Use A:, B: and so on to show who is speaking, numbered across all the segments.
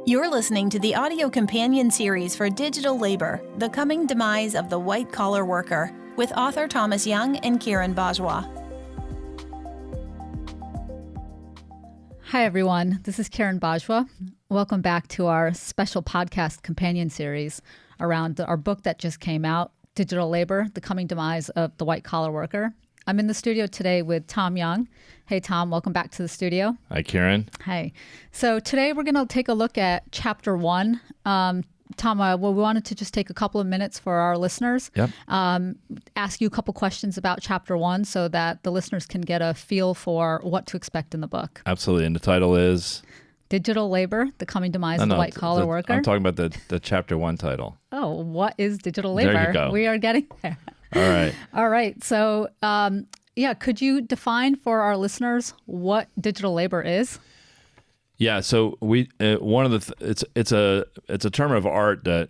A: You're listening to the audio companion series for Digital Labor, The Coming Demise of the White-Collar Worker, with author Thomas Young and Kieran Bajwa.
B: Hi, everyone. This is Kieran Bajwa. Welcome back to our special podcast companion series around our book that just came out, Digital Labor, The Coming Demise of the White-Collar Worker. I'm in the studio today with Tom Young. Hey, Tom, welcome back to the studio.
C: Hi, Kieran.
B: Hi. So today we're going to take a look at Chapter 1. Tom, we wanted to just take a couple of minutes for our listeners.
C: Yep.
B: Ask you a couple questions about Chapter 1 so that the listeners can get a feel for what to expect in the book.
C: Absolutely. And the title is?
B: Digital Labor, The Coming Demise of the White-Collar Worker.
C: I'm talking about the Chapter 1 title.
B: Oh, what is digital labor?
C: There you go.
B: We are getting there.
C: All right.
B: So, could you define for our listeners what digital labor is?
C: Yeah. So we it's a term of art that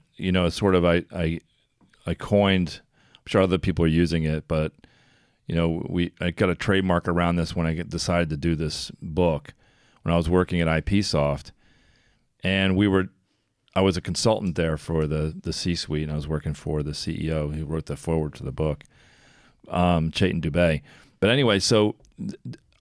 C: sort of I coined. I'm sure other people are using it, but I got a trademark around this when I decided to do this book when I was working at IPsoft, and I was a consultant there for the C-suite, and I was working for the CEO who wrote the foreword to the book, Chetan Dubey. But anyway, so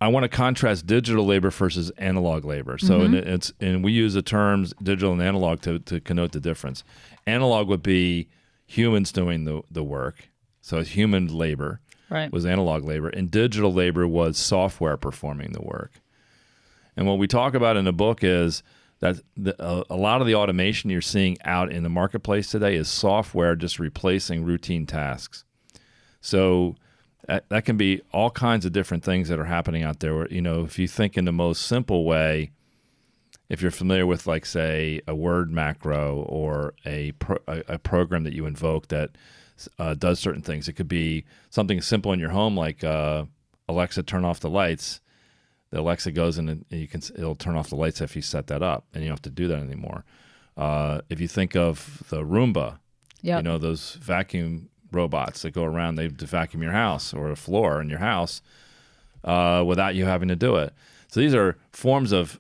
C: I want to contrast digital labor versus analog labor. So and we use the terms digital and analog to connote the difference. Analog would be humans doing the work. So human labor was analog labor, and digital labor was software performing the work. And what we talk about in the book is that a lot of the automation you're seeing out in the marketplace today is software just replacing routine tasks. So that can be all kinds of different things that are happening out there. If you think in the most simple way, if you're familiar with, like, say, a Word macro or a program that you invoke that does certain things, it could be something simple in your home like Alexa, turn off the lights. The Alexa goes in and it'll turn off the lights if you set that up, and you don't have to do that anymore. If you think of the Roomba, those vacuum robots that go around, they vacuum your house or a floor in your house without you having to do it. So these are forms of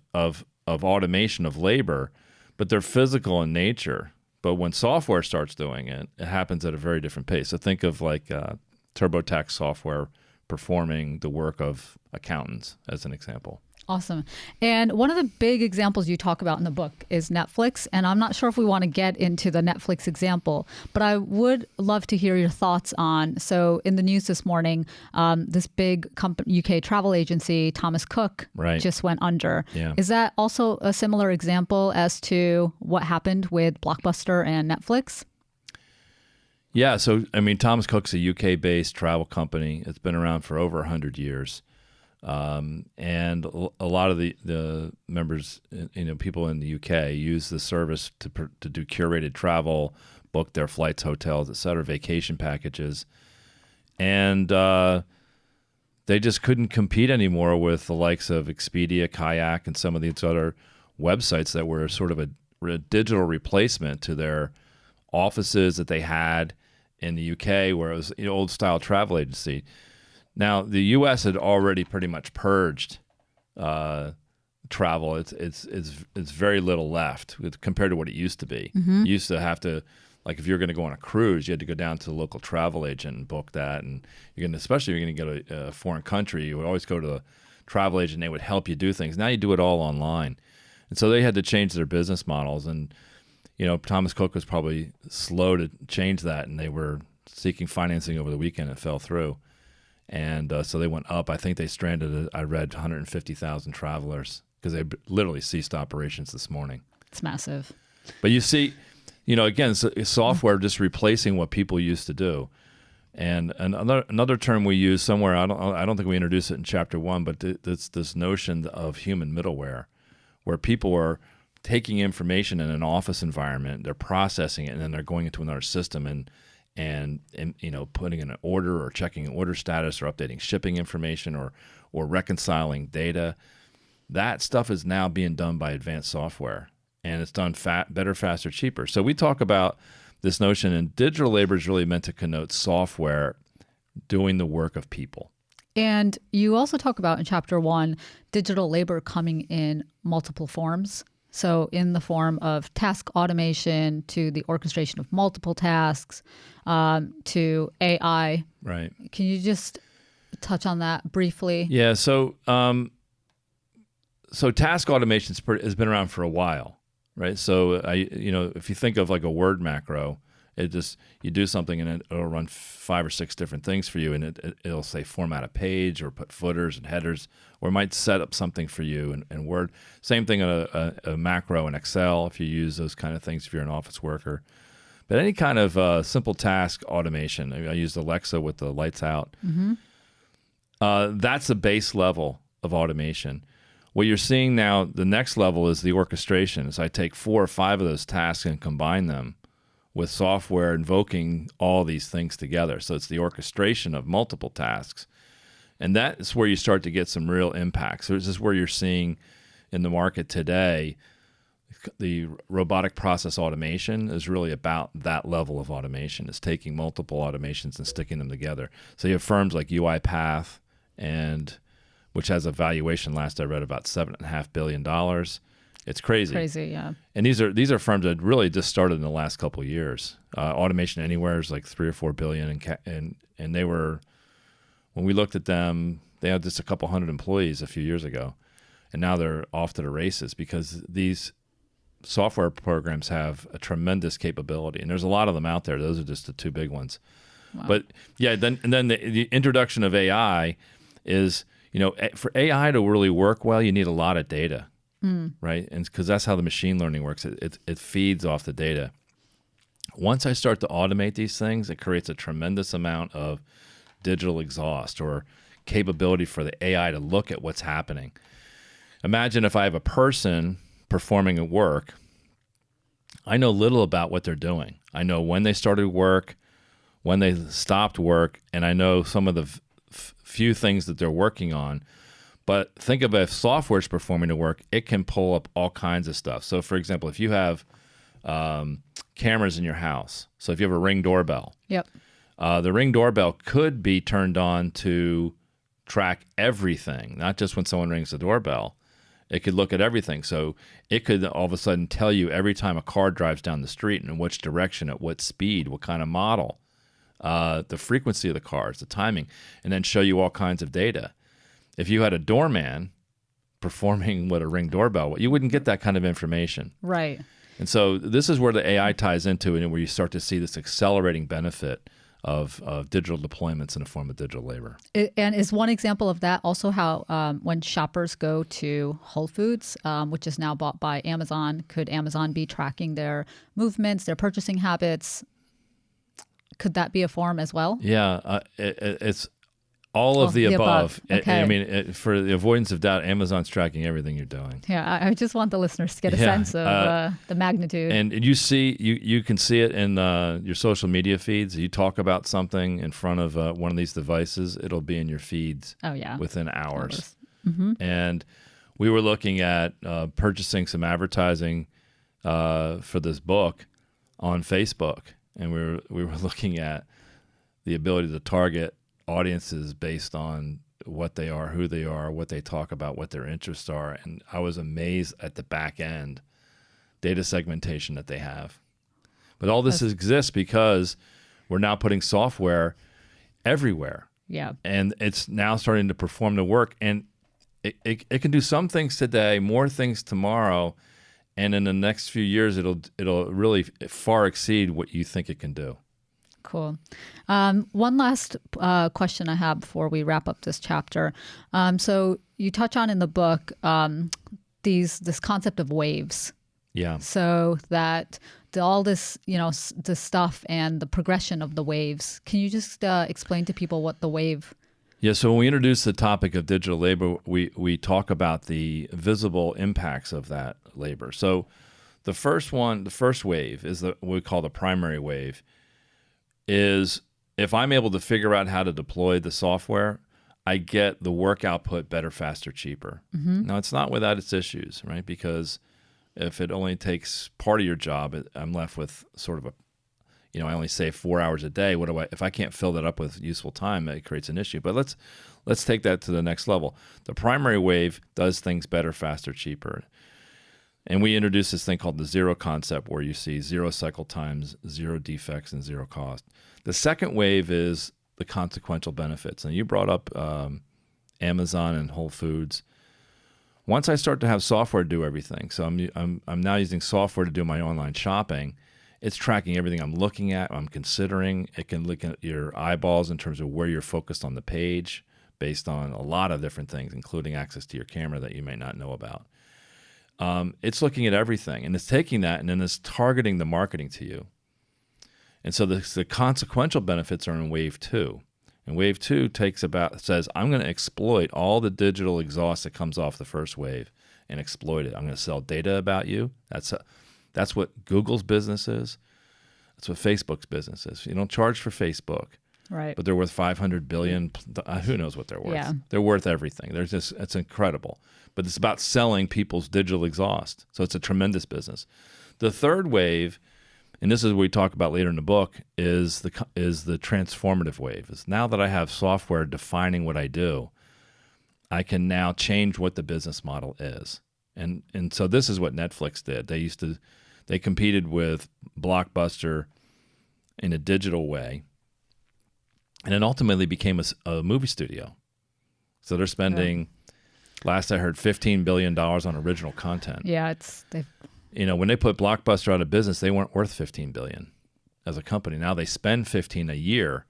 C: automation of labor, but they're physical in nature. But when software starts doing it, it happens at a very different pace. So think of like TurboTax software performing the work of accountants, as an example.
B: Awesome. And one of the big examples you talk about in the book is Netflix. And I'm not sure if we want to get into the Netflix example, but I would love to hear your thoughts on, so in the news this morning, this big UK travel agency, Thomas Cook, just went under.
C: Yeah.
B: Is that also a similar example as to what happened with Blockbuster and Netflix?
C: Yeah, so Thomas Cook's a UK-based travel company. It's been around for over 100 years, and a lot of the members, people in the UK, use the service to do curated travel, book their flights, hotels, etc., vacation packages, and they just couldn't compete anymore with the likes of Expedia, Kayak, and some of these other websites that were sort of a digital replacement to their offices that they had in the UK, where it was an old-style travel agency. Now, the U.S. had already pretty much purged travel. It's very little left compared to what it used to be. You used to have to, like, if you're going to go on a cruise, you had to go down to the local travel agent and book that. And especially if you're going to go to a foreign country, you would always go to the travel agent. They would help you do things. Now you do it all online, and so they had to change their business models. And Thomas Cook was probably slow to change that, and they were seeking financing over the weekend. It fell through. And so they went up. I think they stranded, I read, 150,000 travelers because they literally ceased operations this morning. It's
B: massive.
C: But you see, again, software just replacing what people used to do. And another term we use somewhere, I don't think we introduced it in Chapter 1, but it's this notion of human middleware, where people are taking information in an office environment, they're processing it, and then they're going into another system and putting in an order or checking an order status or updating shipping information or reconciling data. That stuff is now being done by advanced software, and it's done better, faster, cheaper. So we talk about this notion, and digital labor is really meant to connote software doing the work of people.
B: And you also talk about in Chapter 1, digital labor coming in multiple forms. So in the form of task automation to the orchestration of multiple tasks to AI.
C: Right.
B: Can you just touch on that briefly?
C: Yeah. So task automation has been around for a while, right? So if you think of like a word macro, you do something and it'll run 5 or 6 different things for you, and it'll say format a page or put footers and headers, or it might set up something for you in Word. Same thing on a macro in Excel if you use those kind of things if you're an office worker. But any kind of simple task automation, I used Alexa with the lights out.
B: Mm-hmm.
C: That's the base level of automation. What you're seeing now, the next level is the orchestration. So I take 4 or 5 of those tasks and combine them with software invoking all these things together. So it's the orchestration of multiple tasks. And that's where you start to get some real impacts. So this is where you're seeing in the market today, the robotic process automation is really about that level of automation. It's taking multiple automations and sticking them together. So you have firms like UiPath, which has a valuation last I read about $7.5 billion. It's crazy.
B: Crazy, yeah.
C: And these are firms that really just started in the last couple of years. Automation Anywhere is like $3 or $4 billion, and they were, when we looked at them, they had just a couple hundred employees a few years ago, and now they're off to the races because these software programs have a tremendous capability, and there's a lot of them out there. Those are just the 2 big ones.
B: Wow.
C: But yeah, then the introduction of AI is, for AI to really work well, you need a lot of data. Right? And because that's how the machine learning works. It feeds off the data. Once I start to automate these things, it creates a tremendous amount of digital exhaust or capability for the AI to look at what's happening. Imagine if I have a person performing a work, I know little about what they're doing. I know when they started work, when they stopped work, and I know some of the few things that they're working on. But think of if software is performing the work, it can pull up all kinds of stuff. So, for example, if you have cameras in your house, so if you have a Ring doorbell,
B: yep,
C: the Ring doorbell could be turned on to track everything, not just when someone rings the doorbell. It could look at everything. So it could all of a sudden tell you every time a car drives down the street and in which direction, at what speed, what kind of model, the frequency of the cars, the timing, and then show you all kinds of data. If you had a doorman performing what a Ring doorbell, you wouldn't get that kind of information.
B: Right.
C: And so this is where the AI ties into it, and where you start to see this accelerating benefit of digital deployments in the form of digital labor.
B: And is one example of that also how when shoppers go to Whole Foods, which is now bought by Amazon, could Amazon be tracking their movements, their purchasing habits? Could that be a form as well?
C: Yeah, it's all of the above.
B: Okay.
C: For the avoidance of doubt, Amazon's tracking everything you're doing.
B: Yeah, I just want the listeners to get a sense of the magnitude.
C: And you can see it in your social media feeds. You talk about something in front of one of these devices, it'll be in your feeds within hours. Mm-hmm. And we were looking at purchasing some advertising for this book on Facebook, and we were looking at the ability to target audiences based on what they are, who they are, what they talk about, what their interests are. And I was amazed at the back end data segmentation that they have. But all this exists because we're now putting software everywhere.
B: Yeah.
C: And it's now starting to perform the work. And it can do some things today, more things tomorrow. And in the next few years, it'll really far exceed what you think it can do.
B: Cool. One last question I have before we wrap up this chapter. So you touch on in the book this concept of waves.
C: Yeah.
B: So that all this, the stuff and the progression of the waves. Can you just explain to people what the wave?
C: Yeah. So when we introduce the topic of digital labor, we talk about the visible impacts of that labor. So the first wave is what we call the primary wave. Is if I'm able to figure out how to deploy the software, I get the work output better, faster, cheaper. Mm-hmm. Now, it's not without its issues, right? Because if it only takes part of your job, I'm left with sort of I only save 4 hours a day. If I can't fill that up with useful time, it creates an issue. But let's take that to the next level. The primary wave does things better, faster, cheaper. And we introduced this thing called the zero concept, where you see zero cycle times, zero defects, and zero cost. The second wave is the consequential benefits. And you brought up Amazon and Whole Foods. Once I start to have software do everything, so I'm now using software to do my online shopping. It's tracking everything I'm looking at, I'm considering. It can look at your eyeballs in terms of where you're focused on the page based on a lot of different things, including access to your camera that you may not know about. It's looking at everything, and it's taking that and then it's targeting the marketing to you. And so the consequential benefits are in wave 2. And wave 2 says, I'm going to exploit all the digital exhaust that comes off the first wave and exploit it. I'm going to sell data about you. That's what Google's business is. That's what Facebook's business is. You don't charge for Facebook.
B: Right.
C: But they're worth $500 billion. Who knows what they're worth? Yeah. They're worth everything. It's incredible. But it's about selling people's digital exhaust. So it's a tremendous business. The third wave, and this is what we talk about later in the book, is the transformative wave. Is now that I have software defining what I do, I can now change what the business model is. And so this is what Netflix did. They competed with Blockbuster in a digital way, and it ultimately became a movie studio. So they're spending, last I heard, $15 billion on original content.
B: Yeah,
C: when they put Blockbuster out of business, they weren't worth $15 billion as a company. Now they spend $15 a year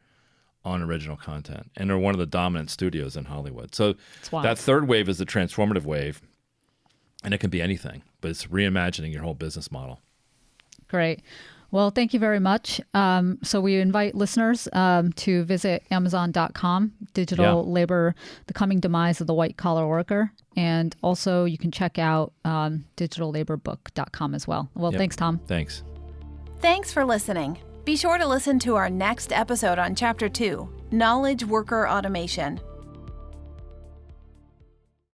C: on original content, and they're one of the dominant studios in Hollywood. So that third wave is the transformative wave, and it can be anything, but it's reimagining your whole business model.
B: Great. Well, thank you very much. So we invite listeners to visit Amazon.com, Digital Labor, The Coming Demise of the White Collar Worker. And also you can check out digitallaborbook.com as well. Well, thanks, Tom.
C: Thanks.
A: Thanks for listening. Be sure to listen to our next episode on Chapter 2, Knowledge Worker Automation.